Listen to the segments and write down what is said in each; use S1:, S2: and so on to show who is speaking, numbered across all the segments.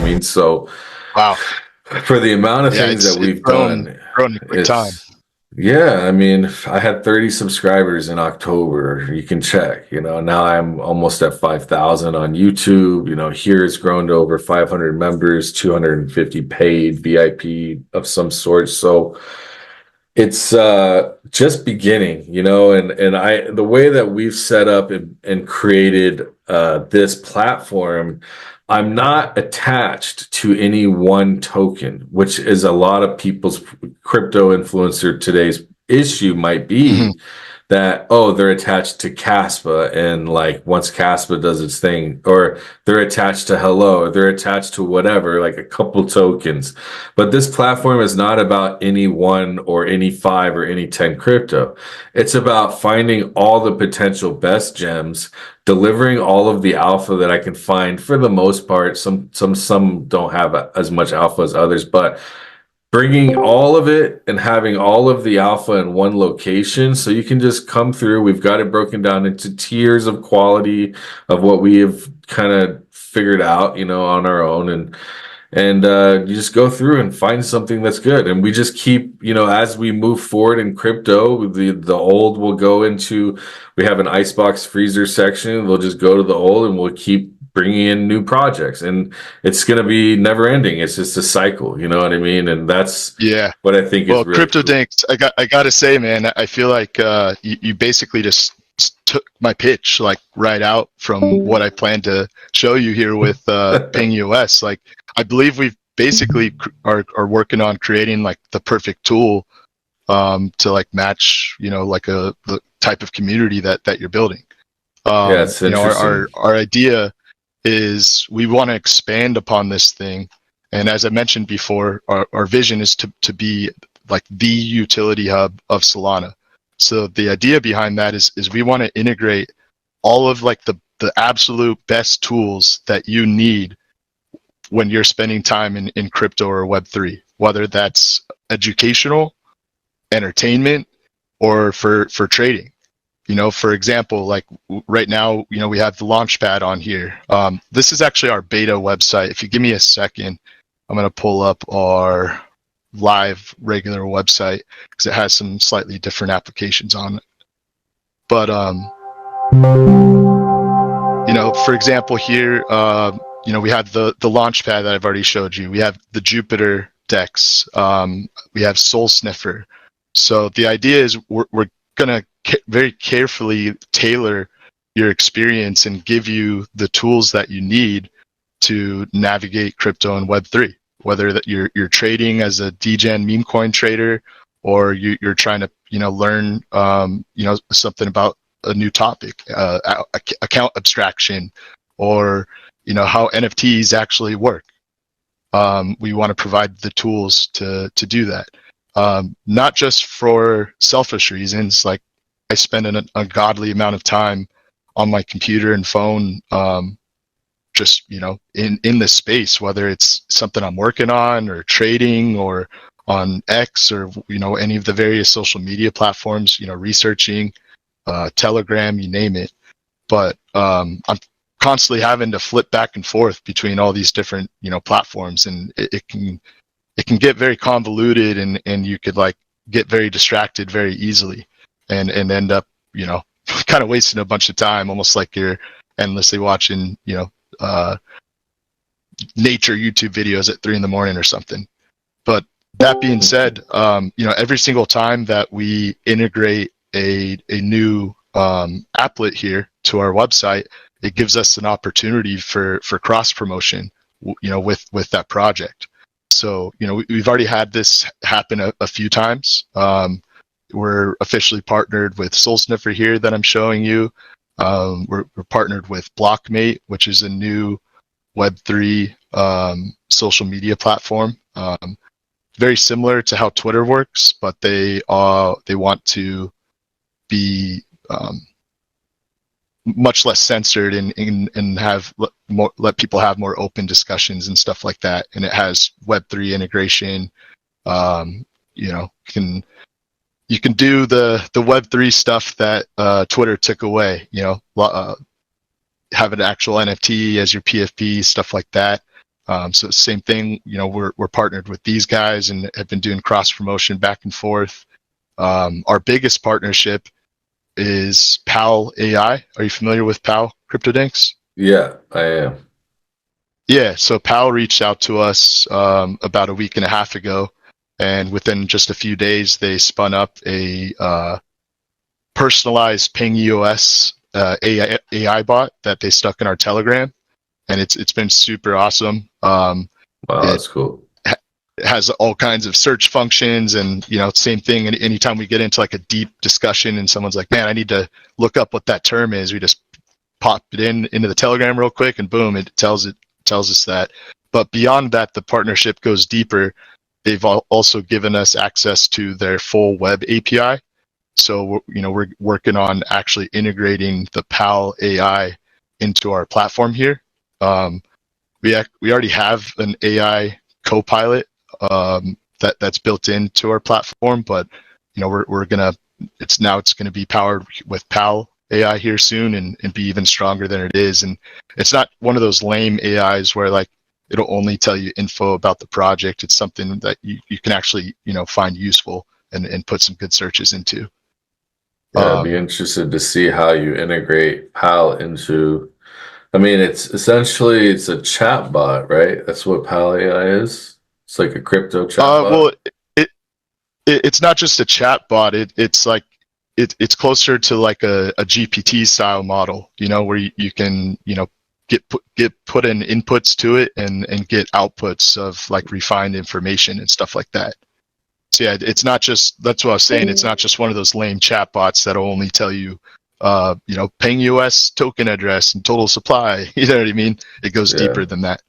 S1: mean? So
S2: Wow.
S1: for the amount of
S2: Yeah,
S1: things that
S2: it's
S1: we've done,
S2: grown in a quick time.
S1: it's yeah, I mean, I had 30 subscribers in October. You can check, now I'm almost at 5,000 on YouTube. Here it's grown to over 500 members, 250 paid VIP of some sort. So it's just beginning, and the way that we've set up and created this platform, I'm not attached to any one token, which is a lot of people's crypto influencer today's issue might
S2: Mhm.
S1: be that, oh, they're attached to Caspa, and like once Caspa does its thing, or they're attached to Hello, or they're attached to whatever, like a couple tokens. But this platform is not about any one or any five or any 10 crypto. It's about finding all the potential best gems, delivering all of the alpha that I can find for the most part. Some don't have as much alpha as others, but bringing all of it and having all of the alpha in one location, so you can just come through. We've got it broken down into tiers of quality of what we have kind of figured out, on our own, and you just go through and find something that's good. And we just keep, as we move forward in crypto, the old will go into, we have an icebox freezer section. We'll just go to the old and we'll keep bringing in new projects, and it's going to be never ending. It's just a cycle, you know what I mean? And that's
S2: Yeah.
S1: what I think is
S2: Well,
S1: really
S2: Crypto
S1: cool.
S2: Danks, I gotta say, man, I feel like you basically just took my pitch like right out from what I plan to show you here with PengyOS. Like, I believe we've basically are working on creating like the perfect tool to like match, like the type of community that you're building.
S1: Yeah, it's interesting.
S2: Our idea is we want to expand upon this thing. And as I mentioned before, our vision is to be like the utility hub of Solana. So the idea behind that is we want to integrate all of like the absolute best tools that you need when you're spending time in crypto or Web3, whether that's educational, entertainment, or for trading. For example, like right now, we have the Launchpad on here. This is actually our beta website. If you give me a second, I'm going to pull up our live regular website because it has some slightly different applications on it. But, for example, here, we have the Launchpad that I've already showed you. We have the Jupiter Dex. We have Soul Sniffer. So the idea is we're going to very carefully tailor your experience and give you the tools that you need to navigate crypto and Web3, whether that you're trading as a degen meme coin trader, or you're trying to learn something about a new topic, account abstraction, or how NFTs actually work. We want to provide the tools to do that. Not just for selfish reasons, like I spend an ungodly amount of time on my computer and phone, just in this space, whether it's something I'm working on or trading or on X or any of the various social media platforms, researching, Telegram, you name it. But I'm constantly having to flip back and forth between all these different platforms, and it can get very convoluted, and you could like get very distracted very easily, and end up kind of wasting a bunch of time, almost like you're endlessly watching nature YouTube videos at 3 a.m. or something. But that being said, every single time that we integrate a new applet here to our website, it gives us an opportunity for cross promotion, with that project. So, we've already had this happen a few times. We're officially partnered with Soul Sniffer here that I'm showing you. We're partnered with Blockmate, which is a new Web3 social media platform. Very similar to how Twitter works, but they want to be much less censored and have let people have more open discussions and stuff like that. And it has Web3 integration. You can do the Web3 stuff that Twitter took away. Have an actual NFT as your PFP, stuff like that. So same thing, we're partnered with these guys and have been doing cross promotion back and forth. Our biggest partnership is PAL AI. Are you familiar with PAL, Crypto Danks?
S1: Yeah, I am.
S2: Yeah, so PAL reached out to us about a week and a half ago, and within just a few days, they spun up a personalized PengyOS AI bot that they stuck in our Telegram, and it's been super awesome.
S1: Wow,
S2: It
S1: that's cool.
S2: has all kinds of search functions, and same thing. And anytime we get into like a deep discussion, and someone's like, "Man, I need to look up what that term is," we just pop it into the Telegram real quick, and boom, it tells us that. But beyond that, the partnership goes deeper. They've also given us access to their full web API. So we're working on actually integrating the PAL AI into our platform here. We already have an AI co-pilot that's built into our platform, but we're gonna it's gonna be powered with PAL AI here soon and be even stronger than it is. And it's not one of those lame AIs where like it'll only tell you info about the project. It's something that you can actually find useful and put some good searches into.
S1: Yeah, I'd be interested to see how you integrate PAL into. I mean, it's a chat bot, right? That's what PAL AI is. It's like a crypto chat
S2: Well,
S1: bot.
S2: it's not just a chat bot. It's like it's closer to like a GPT style model, where you can get put in inputs to it and get outputs of like refined information and stuff like that. So yeah, it's not just, that's what I was saying. It's not just one of those lame chat bots that'll only tell you, PengyOS token address and total supply. You know what I mean? It goes
S1: Yeah.
S2: deeper than that.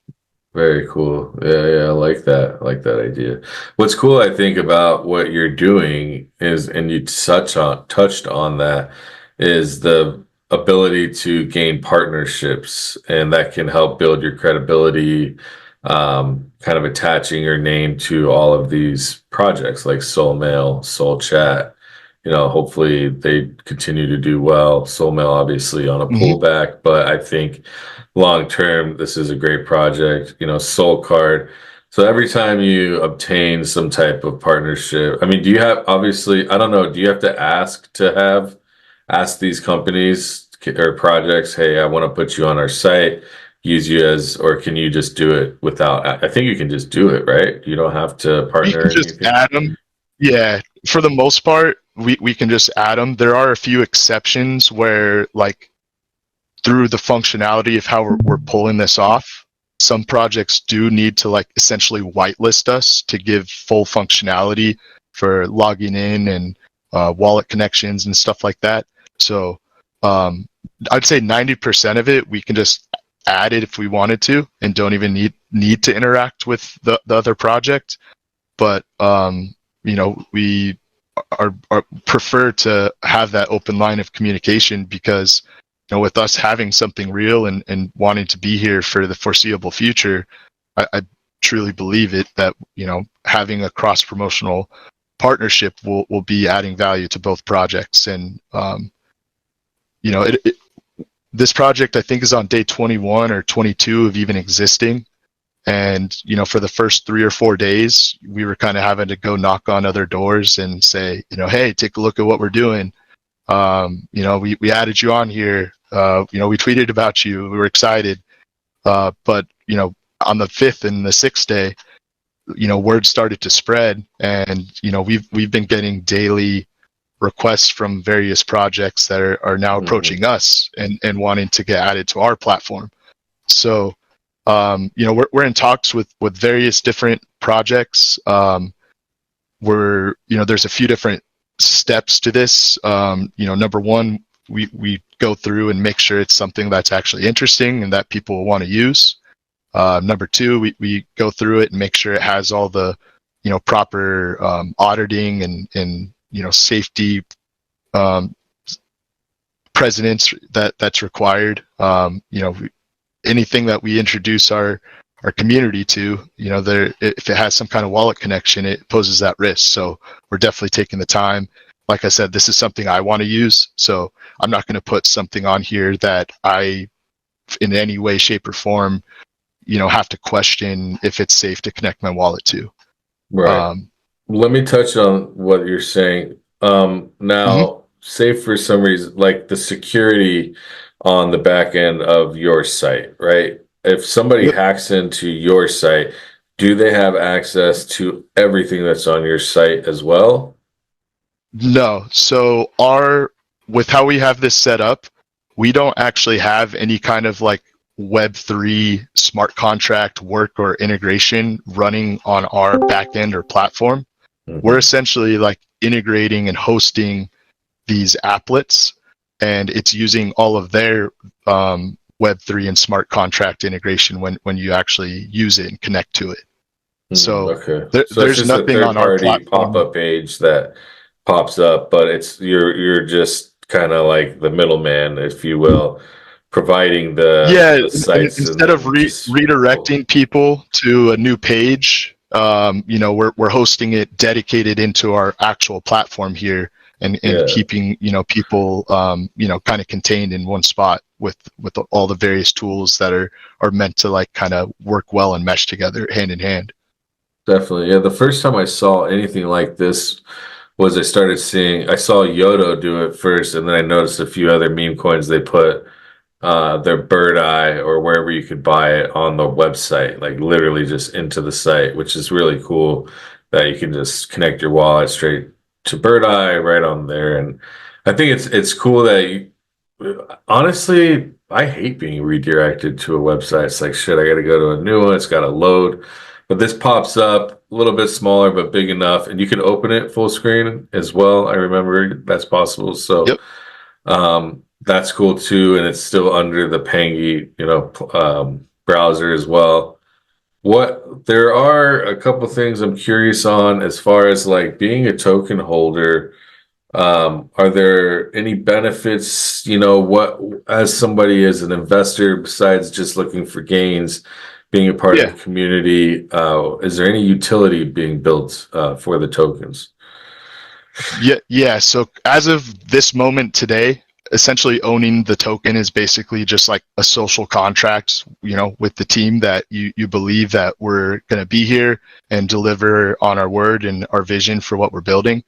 S1: Very cool. Yeah, I like that. I like that idea. What's cool, I think, about what you're doing is, and you touched on that, is the ability to gain partnerships, and that can help build your credibility, kind of attaching your name to all of these projects like Soul Mail, Soul Chat. Hopefully they continue to do well. Soul Mail obviously on a
S2: Hmm.
S1: pullback, but I think long term, this is a great project. Soul Card. So every time you obtain some type of partnership, I mean, do you have, obviously, I don't know, do you have to ask these companies or projects, hey, I want to put you on our site, use you as, or can you just do it without? I think you can just do it, right? You don't have to
S2: You
S1: partner
S2: can
S1: or
S2: just
S1: anything.
S2: add them. Yeah, for the most part, we can just add them. There are a few exceptions where, like, through the functionality of how we're pulling this off, some projects do need to like essentially whitelist us to give full functionality for logging in and wallet connections and stuff like that. So I'd say 90% of it we can just add it if we wanted to and don't even need to interact with the other project. But we are prefer to have that open line of communication because with us having something real and wanting to be here for the foreseeable future, I truly believe it that having a cross promotional partnership will be adding value to both projects. And this project I think is on day 21 or 22 of even existing. And for the first 3 or 4 days, we were kind of having to go knock on other doors and say, hey, take a look at what we're doing. We added you on here. We tweeted about you. We were excited. But on the 5th and the 6th day, word started to spread, and we've been getting daily requests from various projects that are now approaching us and wanting to get added to our platform. So we're in talks with various different projects. There's a few different steps to this. Number one, we go through and make sure it's something that's actually interesting and that people will want to use. Number two, we go through it and make sure it has all the proper auditing and safety precedents that's required. Anything that we introduce our community to, if it has some kind of wallet connection, it poses that risk. So we're definitely taking the time. Like I said, this is something I want to use, so I'm not going to put something on here that I, in any way, shape, or form, have to question if it's safe to connect my wallet to.
S1: Right. Let me touch on what you're saying.
S2: Mhm.
S1: Now, say for some reason, like the security on the back end of your site, right? If somebody
S2: Yep.
S1: hacks into your site, do they have access to everything that's on your site as well?
S2: No. So with how we have this set up, we don't actually have any kind of like Web3 smart contract work or integration running on our backend or platform. We're
S1: Mhm.
S2: essentially like integrating and hosting these applets, and it's using all of their Web3 and smart contract integration when you actually use it and connect to it. So
S1: Okay. So it's
S2: there's
S1: just a
S2: nothing
S1: third
S2: on our
S1: party
S2: platform.
S1: pop-up page that pops up, but it's you're just kind of like the middleman, if you will, providing
S2: Yeah,
S1: the sites and
S2: instead of
S1: then just
S2: redirecting people to a new page, we're hosting it dedicated into our actual platform here, and
S1: yeah,
S2: keeping people kind of contained in one spot with all the various tools that are meant to like kind of work well and mesh together hand in hand.
S1: definitely. Yeah, the first time I saw anything like this was I saw Yodo do it first, and then I noticed a few other meme coins they put their bird eye or wherever you could buy it on the website, like literally just into the site, which is really cool that you can just connect your wallet straight to bird eye right on there. And I think it's cool that honestly, I hate being redirected to a website. It's like shit, I gotta go to a new one, it's gotta load. But this pops up a little bit smaller but big enough, and you can open it full screen as well. I remember that's possible. So
S2: Yep.
S1: that's cool too, and it's still under the Pengy, browser as well. What there are a couple things I'm curious on as far as like being a token holder. Are there any benefits, what as somebody as an investor besides just looking for gains, being a part of
S2: Yeah.
S1: the community, is there any utility being built for the tokens?
S2: Yeah. So as of this moment today, essentially owning the token is basically just like a social contract, with the team that you believe that we're going to be here and deliver on our word and our vision for what we're building.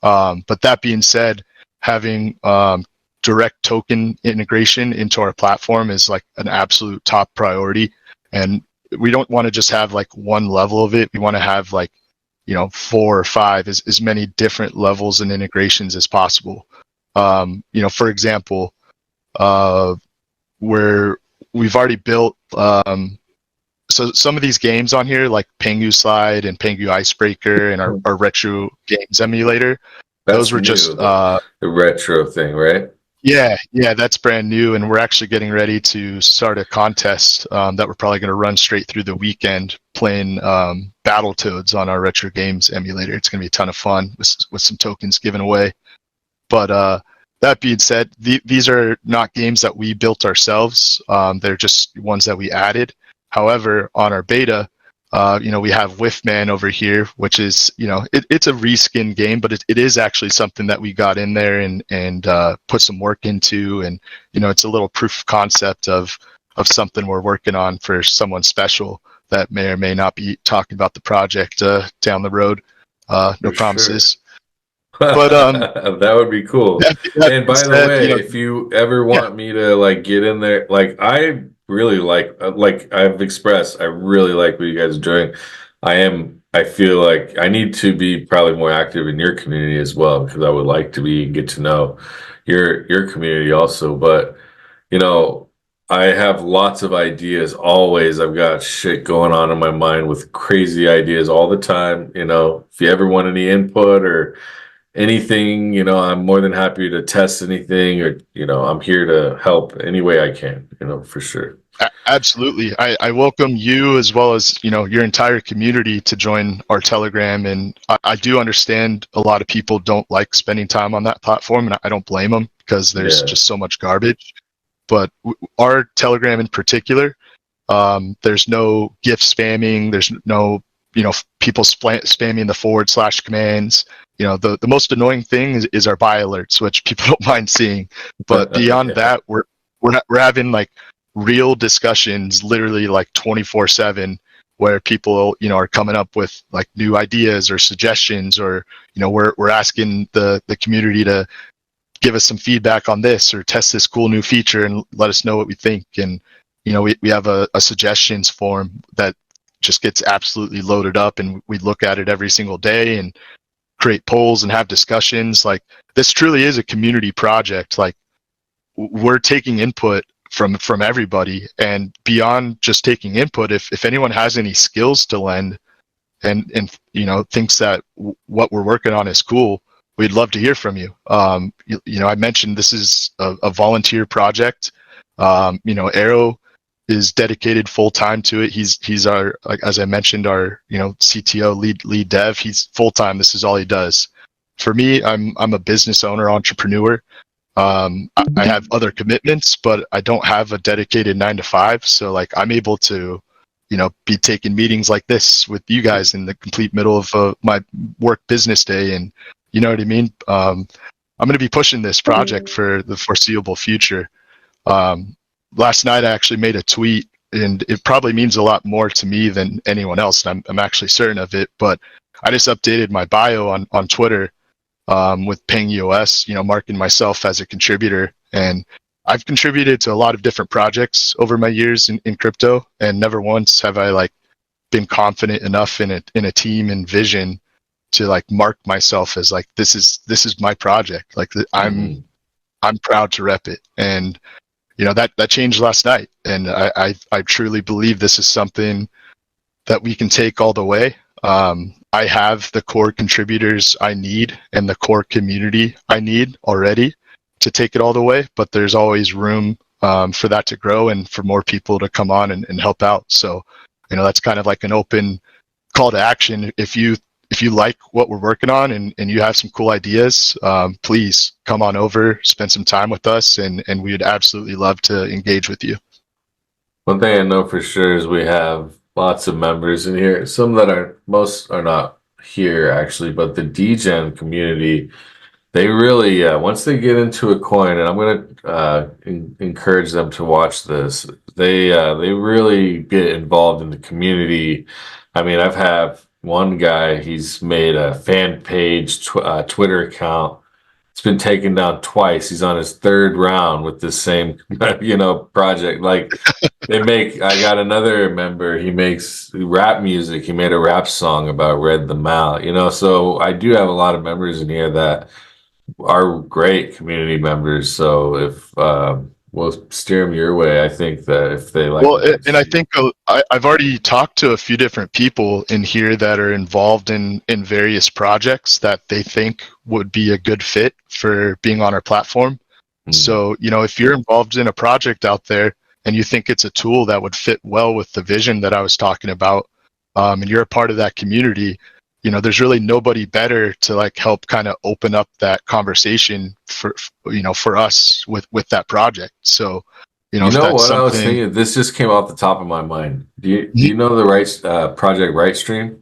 S2: But that being said, having direct token integration into our platform is like an absolute top priority. And we don't want to just have like one level of it. We want to have like, 4 or 5, as many different levels and integrations as possible. For example, where we've already built, so some of these games on here, like Pengu Slide and Pengu Icebreaker and our retro games emulator, those
S1: That's
S2: were
S1: new,
S2: just
S1: the retro thing, right?
S2: yeah, that's brand new, and we're actually getting ready to start a contest that we're probably going to run straight through the weekend, playing Battletoads on our retro games emulator. It's going to be a ton of fun with some tokens given away. But that being said, these are not games that we built ourselves. They're just ones that we added. However, on our beta, we have Whiffman over here, which is, it's a reskin game, but it is actually something that we got in there and put some work into, and it's a little proof of concept of something we're working on for someone special that may or may not be talking about the project down the road. No
S1: For sure.
S2: promises. But
S1: That would be cool.
S2: that
S1: And
S2: being
S1: by the
S2: said,
S1: way, if you ever
S2: yeah,
S1: want me to like get in there, like I really like I've expressed, I really like what you guys are doing. I feel like I need to be probably more active in your community as well because I would like to be and get to know your community also. But you know, I have lots of ideas always. I've got shit going on in my mind with crazy ideas all the time. If you ever want any input or anything, I'm more than happy to test anything or, I'm here to help any way I can, for sure.
S2: absolutely. I welcome you as well as your entire community to join our Telegram, and I do understand a lot of people don't like spending time on that platform, and I don't blame them because there's
S1: Yeah,
S2: just so much garbage. But our Telegram in particular, there's no gift spamming. There's no people spamming the / commands. The most annoying thing is our buy alerts, which people don't mind seeing. But beyond
S1: yeah,
S2: that, we're having like real discussions, literally like 24/7, where people, are coming up with like new ideas or suggestions, or, we're asking the community to give us some feedback on this or test this cool new feature and let us know what we think. And, we have a suggestions form that just gets absolutely loaded up, and we look at it every single day and create polls and have discussions. Like, this truly is a community project. Like, we're taking input from everybody, and beyond just taking input, if anyone has any skills to lend and thinks that what we're working on is cool, we'd love to hear from you. I mentioned this is a volunteer project. Arrow is dedicated full time to it. He's our, as I mentioned, our CTO, lead dev. He's full time. This is all he does. For me, I'm a business owner, entrepreneur. I have other commitments, but I don't have a dedicated 9 to 5. So like, I'm able to, be taking meetings like this with you guys in the complete middle of my work business day. And you know what I mean? I'm going to be pushing this project for the foreseeable future. Last night I actually made a tweet, and it probably means a lot more to me than anyone else. And I'm actually certain of it, but I just updated my bio on Twitter with PengyOS, marking myself as a contributor. And I've contributed to a lot of different projects over my years in crypto, and never once have I been confident enough in a team and vision to mark myself as this is my project. I'm proud to rep it. And that changed last night, and I truly believe this is something that we can take all the way. I have the core contributors I need and the core community I need already to take it all the way, but there's always room for that to grow and for more people to come on and help out. So, that's kind of like an open call to action. If you like what we're working on and you have some cool ideas, please come on over, spend some time with us, and we would absolutely love to engage with you.
S1: One thing I know for sure is we have lots of members in here. Most are not here actually, but the DGen community, they really, once they get into a coin, and I'm going to encourage them to watch this, they really get involved in the community. I mean, I've had one guy, he's made a fan page, Twitter account. It's been taken down twice. He's on his 3rd round with this same, project. I got another member, he makes rap music. He made a rap song about Red the Mal, so I do have a lot of members in here that are great community members. So if we'll steer them your way, I think that if they like.
S2: Well, and I think I've already talked to a few different people in here that are involved in various projects that they think would be a good fit for being on our platform. So, if you're involved in a project out there and you think it's a tool that would fit well with the vision that I was talking about, and you're a part of that community, there's really nobody better to help kind of open up that conversation for us with that project. So,
S1: what I was thinking, this just came off the top of my mind. Do you know the project RightStream?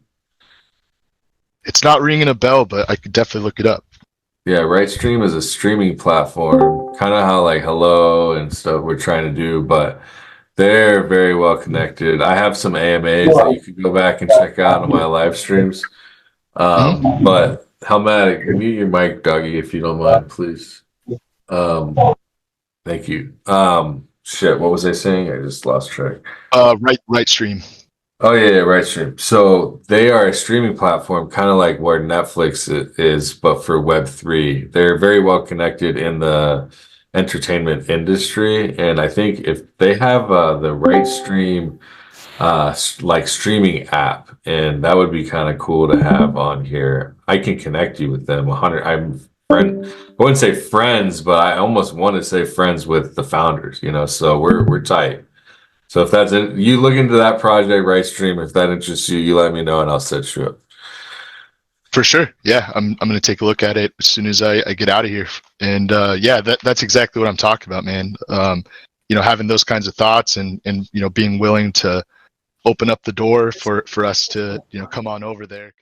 S2: It's not ringing a bell, but I could definitely look it up.
S1: Yeah, RightStream is a streaming platform, kind of how Hello and stuff we're trying to do, but they're very well connected. I have some AMAs that you could go back and check out on my live streams. But Helmatic, mute your mic, doggy, if you don't mind, please. Thank you. Shit, what was I saying? I just lost track.
S2: RightStream.
S1: Oh yeah, RightStream. So they are a streaming platform, kind of like where Netflix is, but for Web3. They're very well connected in the entertainment industry, and I think if they have the RightStream streaming app, and that would be kind of cool to have on here. I can connect you with them. I wouldn't say friends, but I almost want to say friends with the founders, so we're tight. So if that's it, you look into that project, RightStream. If that interests you, you let me know and I'll set you up.
S2: For sure. Yeah, I'm going to take a look at it as soon as I get out of here. And that's exactly what I'm talking about, man. Having those kinds of thoughts and being willing to open up the door for us to come on over there.